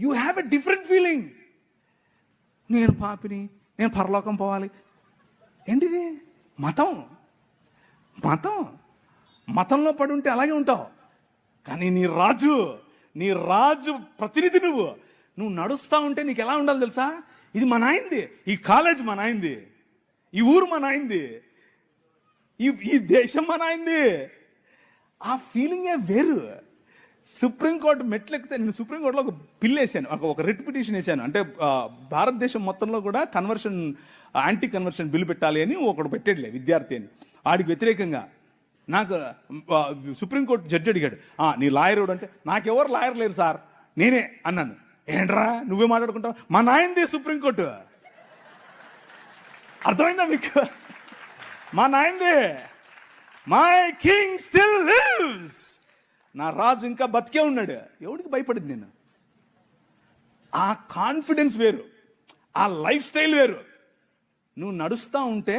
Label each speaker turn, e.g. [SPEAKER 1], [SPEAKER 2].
[SPEAKER 1] You have a different feeling. నేను పాపిని, నేను పరలోకం పోవాలి. ఏంటిది? మతం. మతంలో పడి ఉంటే అలాగే ఉంటావు. కానీ నీ రాజు ప్రతినిధి నువ్వు నడుస్తూ ఉంటే నీకు ఎలా ఉండాలి తెలుసా? ఇది మా నాయనది, ఈ కాలేజ్ మా నాయనది, ఈ ఊరు మా నాయనది, ఈ దేశం మా నాయనది. ఆ ఫీలింగే వేరు. సుప్రీంకోర్టు మెట్లెక్కితే, నేను సుప్రీంకోర్టులో ఒక బిల్ వేసాను, ఒక రిట్ పిటిషన్ వేసాను. అంటే భారతదేశం మొత్తంలో కూడా యాంటీ కన్వర్షన్ బిల్లు పెట్టాలి అని ఒకడు పెట్టాడులే, విద్యార్థి అని. ఆడికి వ్యతిరేకంగా నాకు సుప్రీంకోర్టు జడ్జి అడిగాడు, నీ లాయర్ అంటే, నాకెవరు లాయర్ లేరు సార్, నేనే అన్నాను. ఏంట్రా నువ్వే మాట్లాడుకుంటావు? మా నాయనది సుప్రీంకోర్టు. అర్థమైందా మీకు? మా నాయనది. My king still lives. నా రాజు ఇంకా బతికే ఉన్నాడు. ఎవడికి భయపడింది నేను? ఆ కాన్ఫిడెన్స్ వేరు, ఆ లైఫ్ స్టైల్ వేరు. నువ్వు నడుస్తూ ఉంటే